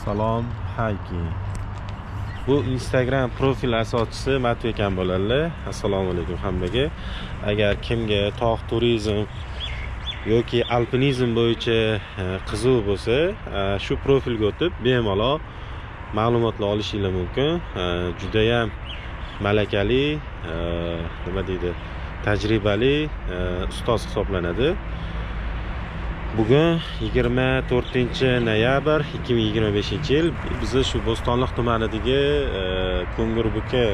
Salom Hayki. Bu Instagram profil asoschisi Matbek ham bo'ladilar. Assalomu alaykum hammaga. Agar kimga tog' turizm yoki alpinizm bo'yicha qiziq bo'lsa, shu profilga o'tib bemalol ma'lumotlar olishingiz mumkin. Juda ham malakali, nima deydi, tajribali ustoz hisoblanadi. Bugun 24-noyabr 2025-yil. Biz shu Bo'stonliq tumanidagi Ko'ngirbuka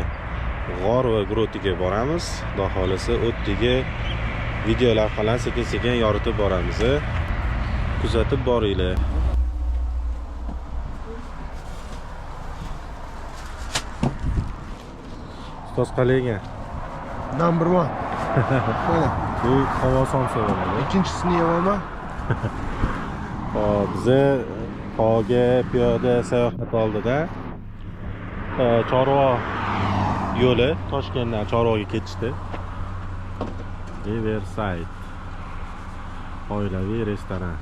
g'or va grotiga boramiz. Xudo xolasa o'tdagi videolar bilan sekin-sekin yoritib boramiz. Kuzatib boringlar. Ustoz qalayga? Number 1. Mana. Bu havo somsa bo'ladi. Ikinchisini yemaman. Bize tog'ga piyoda sayohat oldida Chorva yo'li, Toshkentdan Chorvaga ketishdi. Riverside oilaviy restoran.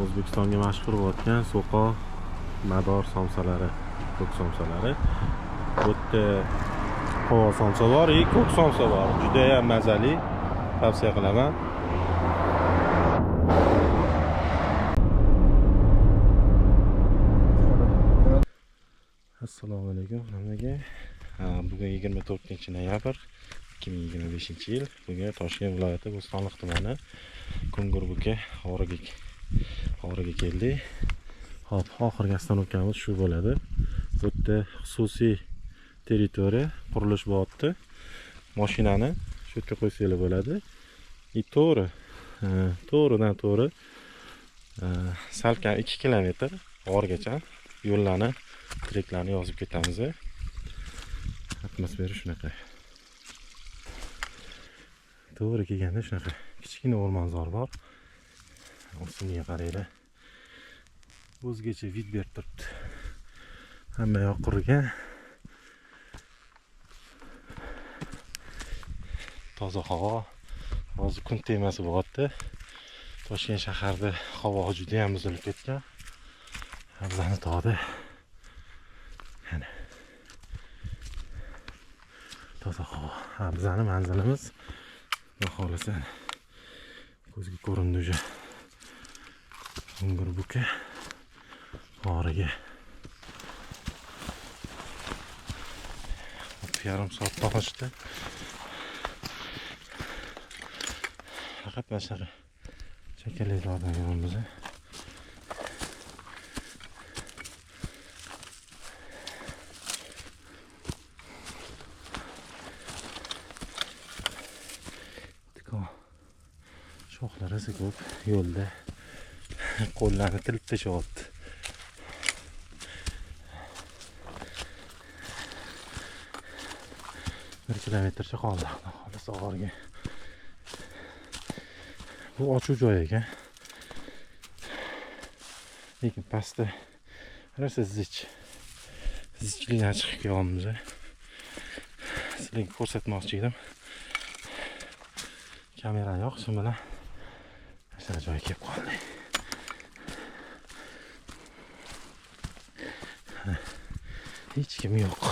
O'zbekistonga mashhur bo'lgan so'qoq mador somsalari, ko'k somsalari. Bu yerda havo somsa bor, ko'k somsa bor. Juda ham mazali, tavsiya qilaman. Assalomu alaykum hammaga. Bugun 24-noyabr 2025-yil. Bugun Toshkent viloyati Bo'stonliq tumani Ko'ngirbuka g'origa keldik. Hop, oxirgi oстановkamiz shu bo'ladi. Bu yerda xususiy territoriya qurilish bo'lyapti. Mashinani shu yerga qo'ysanglar bo'ladi. To'g'ridan to'g'ri salkam 2 kilometr g'orgacha yo'llarni direktlarni yozib ketamiz. Atmosfera shunaqa. To'g'ri kelganda shunaqa. Kichkina o'rmonzor bor. O'simga qaranglar. O'zgacha vid berib turibdi. Hamma yoq qurigan. Toza havo. Hozir kun temasi bo'lyapti. Toshkent shaharida havo juda ham buzilib ketgan. Bizani tog'da toza havo. Bizani manzilimiz xohlasa ko'zga ko'rindi o'sha Ko'ngirbuka g'origa. 1,5 soat to'g'ishdi. Faqat mana shunaqa shakarliklardan yuramiz. Shoxlar esa ko'p, yo'lda qo'llarni tilib tashyapti. Bir kilometrcha qoldi. Xohlasa g'orga. Bu ochiq joy ekan. Lekin pastda rosa zichlikdan chiqib kelyapmiz. Sizlarga ko'rsatmoqchi edim. Kamera yo'q, shu bilan o'sha joyga kelib qoldik. Hech kim yo'q.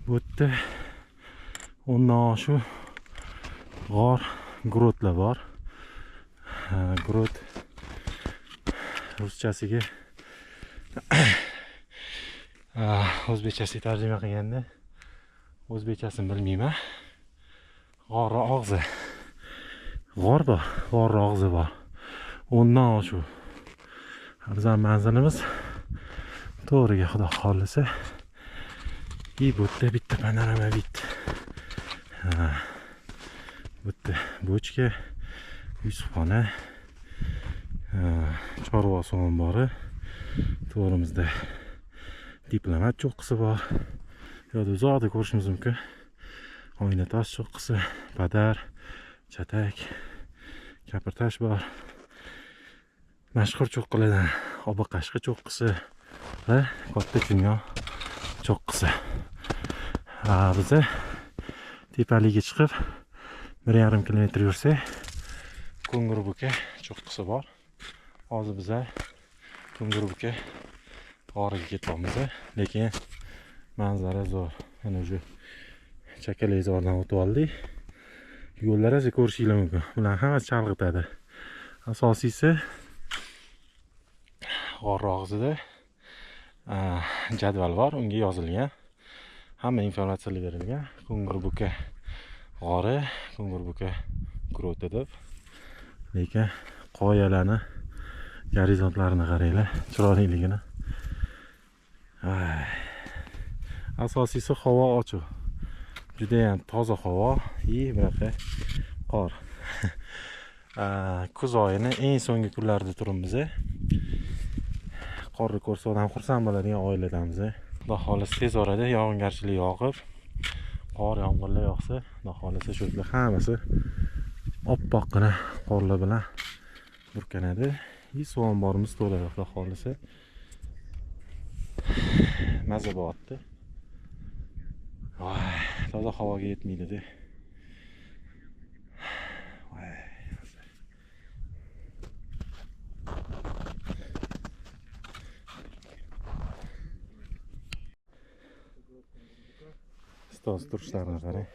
Bu yerda ondan shu g'or, grotlar bor. Grot ruschasiga o'zbekchasiga tarjima qilganda o'zbekchasini bilmayman. G'or og'zi. G'or bor, g'or og'zi bor. Ondan shu bizning manzilimiz to'g'riga xudo xohlasa. Bu yerda bitta panorama bitta. Bu yerda bochka, yusufxona, Chorva suv ombori. To'g'rimizda diplomat cho'qqisi bor. Yo'da uzoqda ko'rishimiz mumkin. Oyna tosh cho'qqisi, badar, chatak, kapirtash bor. mashhur cho'qqilardan Obaqashqi cho'qqisi va Katta Chimyo cho'qqisi. Biz tepaligiga chiqib 1,5 kilometr yursak, Ko'ngirbuka cho'qqisi bor. Hozir biz Ko'ngirbuka g'origa ketyapmiz, lekin manzara zo'r. Mana shu Chakalezordan o'tib oldik. Yo'llar esa ko'rishinglar mumkin. Bular hammasi chalg'itadi. Asosiysi g'or og'zida jadval bor, unga yozilgan. Hamma informatsiyalar berilgan. Ko'ngirbuka g'ori, Ko'ngirbuka groti deb. Lekin qoyalarni, gorizontlarini qaranglar, chiroyliligini. Asosiysi havo ochiq. Juda ham toza havo, bunaqa qor. Kuz oyini eng so'nggi kunlarida turibmiz. Qorni ko'rsa odam xursand bo'ladigan oiladamiz. Xudo xohlasa tez orada yog'ingarchilik yog'ib, qor yomg'irlar yog'sa, xudo xohlasa shular hammasi oppoqqina qorlar bilan burkanadi. Suv omborimiz to'ladi, xudo xohlasa. Maza bo'lyapti. Toza havoga yetmaydi-da. Stos turishlarini qarang.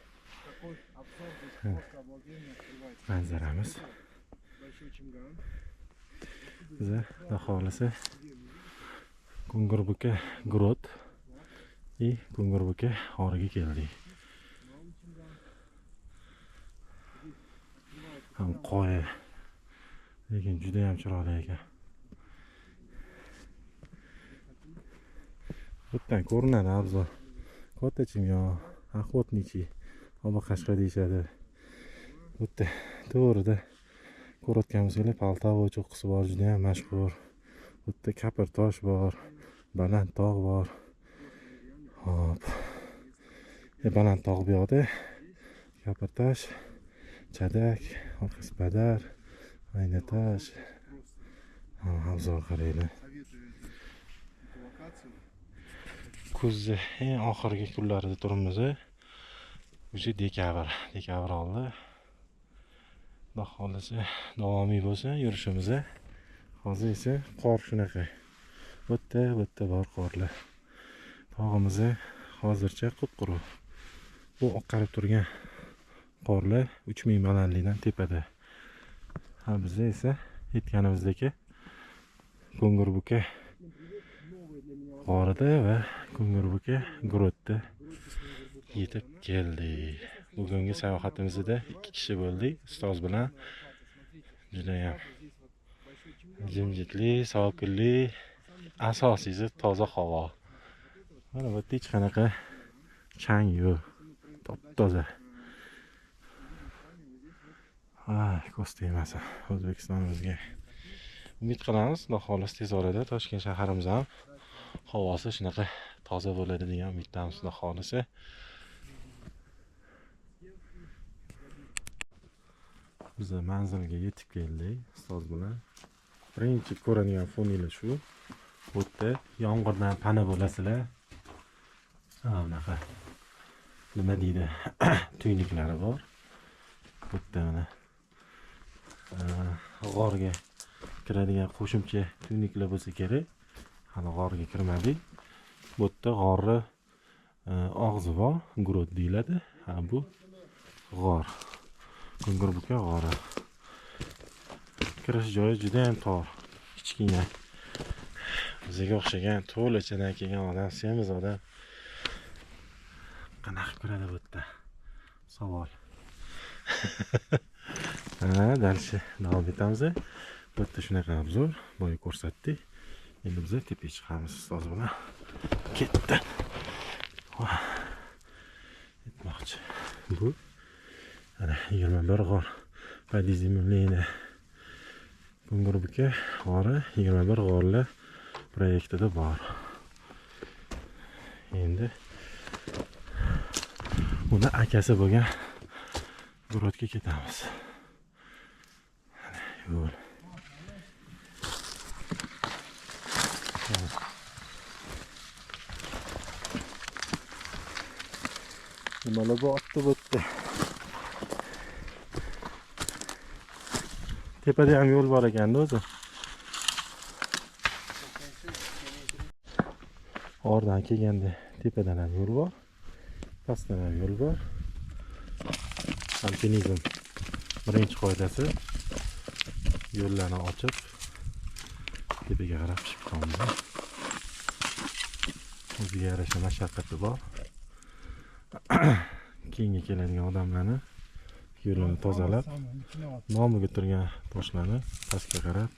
Manzaramiz. Biz xudo xohlasa Ko'ngirbuka grot va Ko'ngirbuka g'origa keldik. Ham qoya, lekin juda ham chiroyli ekan. Bundan ko'rinadi obzor. Katta Chimyo, Охотничий, Obaqashqa deyishadi. Bitta to'g'rida ko'rayotgan bo'lsanglar, Paltavo cho'qqisi bor, juda ham mashhur. Bitta Kapirtosh bor, Baland tog' bor. Hop. Baland tog' bu yoqda, Kapirtosh, Chadak, orqasi Badar, Aynatash. Obzor qaranglar. Kuzning eng oxirgi kunlarida turibmiz. O'sha dekabr oldi. Xudo xohlasa davomiy bo'lsa yurishimiz. Hozir esa qor shunaqa. Bitta bor qorlar. Tog'imiz hozircha qup-quruq. Bu oqarib turgan qorlar 3000 balandlikdan tepada. Bizda esa yetganimizdagi Ko'ngirbuka g'orida va Ko'ngirbuka grotda yetib keldik. Bugungi sayohatimizda 2 kishi bo'ldik, ustoz bilan. Juda ham jimjitlik, sokinlik, asosiysi toza havo. Mana bu yerda hech qanaqa chang yo'q. Top-toza. Ko'z tegmasa O'zbekistonimizga. Umid qilamiz, xudo xohlasa tez orada Toshkent shahrimiz ham havosi shunaqa toza bo'ladi degan umiddamiz, xudo xohlasa. Biz manzilga yetib keldik ustoz bilan. Birinchi ko'radigan foninglar shu. Bu yerda yomg'irdan pana bo'lasizlar. Bunaqa nima deydi? Tuynuklari bor. Bu yerda mana g'orga kiradigan qo'shimcha tuyniklar bo'lsa kerak. Hali g'orga kirmadik. Bu yerda g'orni og'zi bor, grot deyiladi. Bu g'or. Ko'ngirbuka g'ori. Kirish joyi juda ham tor, kichkina. Bizga o'xshagan to'lachadan kelgan odam, semiz odam qanaqa kiradi bu yerda? Savol. Dalshi davom etamiz. Bu yerda shunaqa obzor, boya ko'rsatdik. Endi biz tepaga chiqamiz ustoz bilan. Ketdi. Etmoqchi. Bu ana 21 g'or. Podizemleniya. Ko'ngirbuka g'ori 21 g'orlar proyektida bor. Endi uni akasi bo'lgan grotga ketamiz. Yo'l. Nimalar bo'pti bo'pti. Tepada ham yo'l bor ekanda o'zi. Oradan kelganda tepadan ham yo'l bor. Pastdan ham yo'l bor. Alpinizm birinchi qoidasi yo'llarni ochib tepaga qarab chiqamiz. O'ziga yarasha mashaqqati bor. Keyingi keladigan odamlarni yo'lini tozalab, nomiga turgan toshlarni pastga qarab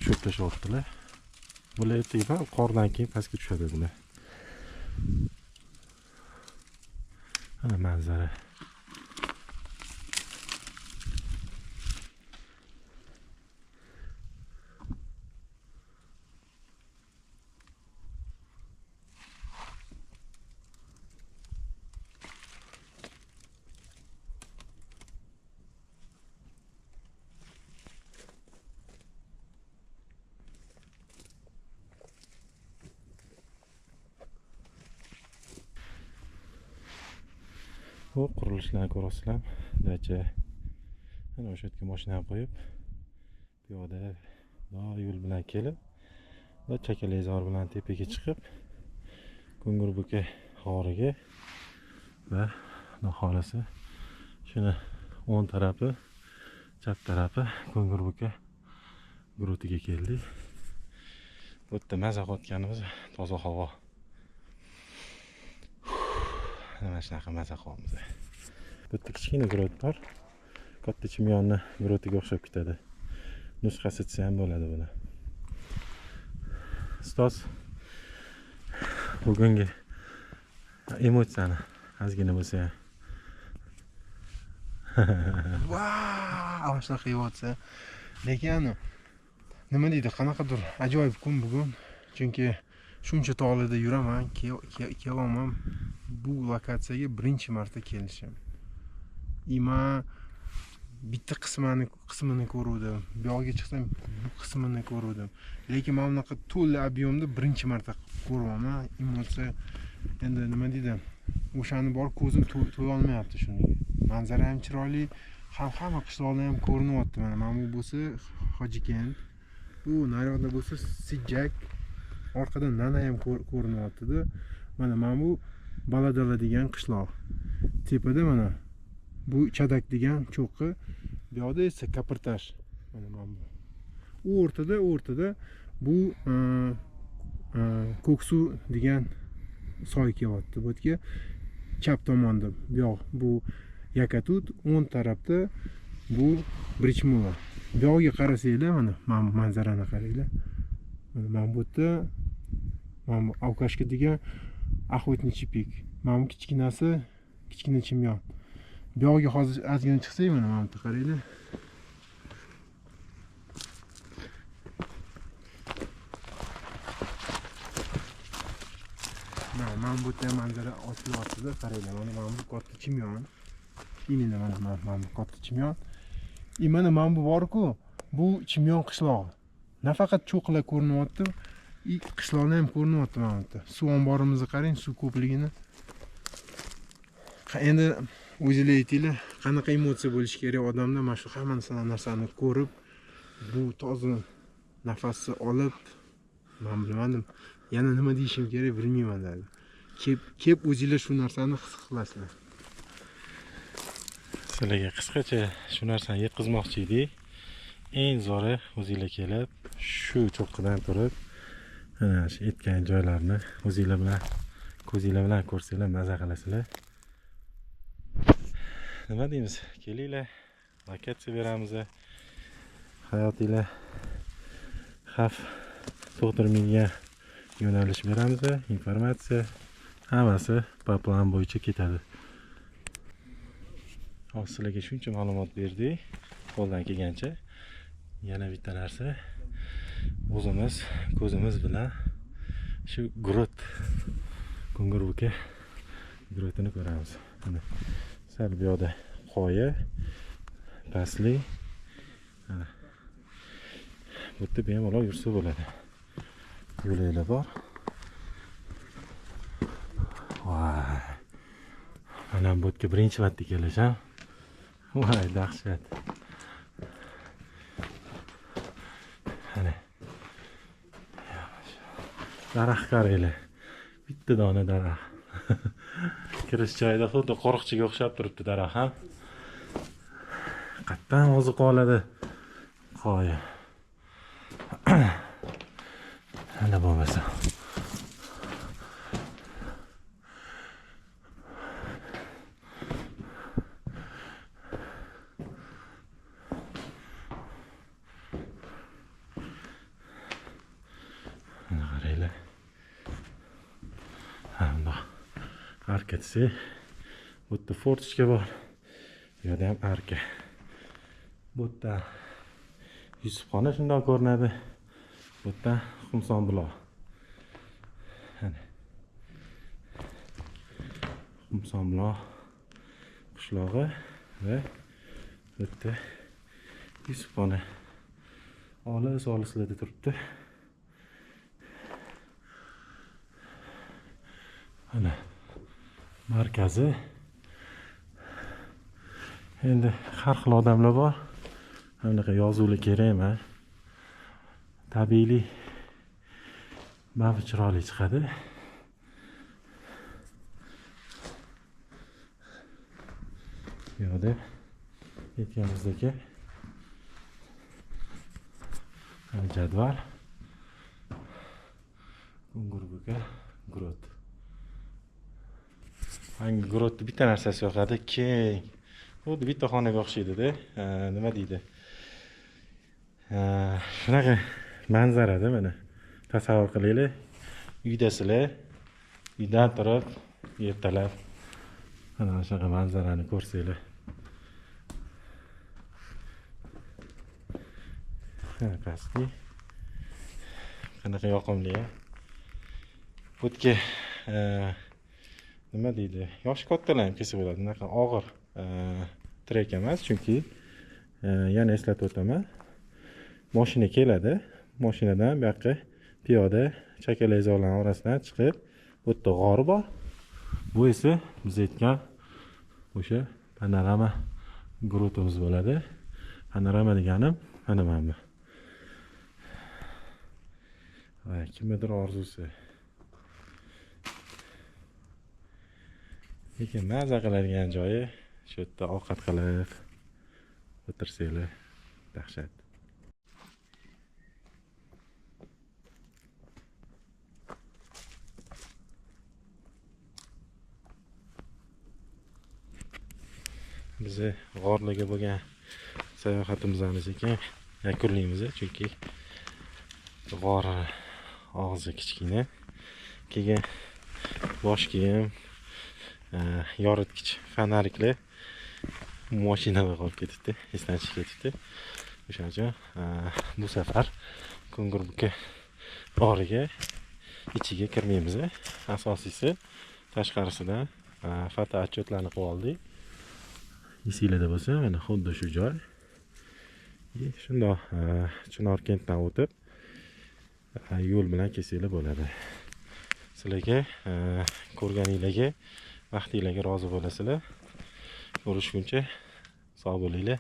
cho'klashyaptilar. Bular ertaga qordan keyin pastga tushadi bular. Ana manzara. Bu qurilishlarni ko'rasizlar. Dacha. Ana o'sha yerga mashina qo'yib, piyoda yo'l bilan kelib, va chakalezor bilan tepaga chiqib, Ko'ngirbuka g'origa va xohlasa shuni o'ng tarafi, chap tarafi Ko'ngirbuka grutiga keldik. Bu yerda maza qotganimiz toza havo. Mana shunaqa maza qilamiz. Bu yerda kichkina grot bor. Katta chimyonni grotiga o'xshab ketadi. Nusxasi desa ham bo'ladi buni. Ustoz bugungi emotsiyani ozgina bo'lsa ham. Vau, shunaqa emotsiya. Lekin nima deydi, qanaqadir ajoyib kun bugun. Chunki shuncha tog'larda yuraman, kelyapman. Bu lokatsiyaga birinchi marta kelishim. Men bitta qismini ko'rdim. Bu yoqqa chiqsam bu qismini ko'rdim. Lekin men bunaqa to'la ob'yomda birinchi marta ko'ryapman. Emotsiya endi nima deydi? O'shani bor ko'zim to'ya olmayapti shunga. Manzara ham chiroyli, hamma qishloqlar ham ko'rinyapti. Mana bu bo'lsa Hojikent, bu naryoqda bo'lsa Sijjak, orqadan Nana ham ko'rinyapti-da. Mana bu Baladala degan qishloq. Tepada mana bu Chadak degan cho'qqi, bu yoqda esa Kaportaj. Mana bu. O'rtada bu Ko'ksuv degan soy kelyapti. Bu yerga chap tomonda bu yoq bu Yakatut, o'ng tarafda bu Brichmula. Bu yoqqa qarasanglar, mana manzarani qaranglar. Mana bu yerda mana Avkashka degan Охотничий пик. Mana bu kichkinasi, kichkina chimyon. Bu yoqqa hozir ozgina chiqsak, mana bu yerda qaranglar. Mana bu yerda manzara ochilyapti-da, qaranglar. Mana bu katta chimyon. Keyin mana bu katta chimyon. Mana bu bor-ku, bu chimyon qishlog'i. Nafaqat cho'qlar ko'rinyapti, qishloqlar ham ko'rinyapti mana bu yerda. Suv omborimizni qarang, suv ko'pligini. Endi o'zinglar aytinglar, qanaqa emotsiya bo'lishi kerak odamda mana shu hamma narsani ko'rib, bu toza nafasni olib, men bilmadim, yana nima deyishim kerak bilmayman dedi. Kep o'zinglar shu narsani his qilasizlar. Sizlarga qisqacha shu narsani yetkazmoqchi edik. Eng zo'ri o'zinglar kelib, shu cho'qqidan turib, ana shu aytgan joylarni o'zinglar bilan, ko'zinglar bilan ko'rsanglar maza qilasizlar. Nima deymiz? Kelinglar, lokatsiya beramiz. Hayotinglar xavf tug'dirmaydigan yo'nalish beramiz. Informatsiya hammasi plan bo'yicha ketadi. Hozir sizlarga shuncha ma'lumot berdik. Qo'ldan kelgancha. Yana bitta narsa, o'zimiz ko'zimiz bilan shu grot, Ko'ngirbuka grotini ko'ramiz. Mana sal bu yoqda qoya, pastlik. Mana bu yerda bemalol yursa bo'ladi. yo'llar bor. Voy. Mana bu yerga birinchi marta kelisham. Voy, dahshat. Ana. Daraxt qaranglar. Bitta dona daraxt. Kirish joyida xuddi qo'riqchiga o'xshab turibdi daraxt ham. Qattan oziq oladi. Qoya. Ana bo'lmasa. Ana qaranglar. Hamda arka desa, bu yerda fortichka bor. Bu yerda ham arka. Bu yerda Yusufxona shunday ko'rinadi. Bu yerda Xumson buloq. Ana. Xumson buloq qishlog'i va bu yerda Yusufxona olis-olislarda turibdi. Ana markazi. Endi har xil odamlar bor. Bunaqa yozuvlar kerak emas. Tabiiylik mana chiroyli chiqadi. Bu yerda aytganimizdek jadval. Gurbuga grot. Hangi grotda bitta narsasi yo'qadi, keng. Xuddi bitta xonaga o'xshaydi-da. Nima deydi? Shunaqa manzarada mana tasavvur qilinglar. Uydasizlar, uydan turib ertalab mana shunaqa manzarani ko'rsanglar. Qanaqasi? Qanaqa yoqimli-a? Bu yerga nima deydi? Yosh kattalar ham kelsa bo'ladi. Bunaqa og'ir trek emas, chunki yana eslatib o'taman. Mashina keladi. Mashinadan bu yoqqa piyoda chakalakzorlar orasidan chiqib, bu yerda g'or bor. Bu esa biz aytgan o'sha panorama grotimiz bo'ladi. Panorama deganim mana mana. Va kimdir orzusi. Lekin maza qiladigan joyi shu yerda ovqat qilib o'tirsanglar dahshat. Biz g'orlarga bo'lgan sayohatimizni sekin yakunlaymiz, chunki g'or og'zi kichkina. Keyin bosh kiyim, yoritgich fonariklar mashinada qolib ketibdi, esdan chiqib ketibdi. O'shaning uchun bu safar Ko'ngurbuka g'origa ichiga kirmaymiz. Asosiysi tashqarisidan foto отчетlarni qilib oldik. Esinglarda bo'lsa, mana xuddi shu joy. Shundoq Chinorkentdan o'tib yo'l bilan kelsanglar bo'ladi. Sizlarga ko'rganinglarga, vaqtinglarga rozi bo'lasizlar. Ko'rishguncha sog' bo'linglar.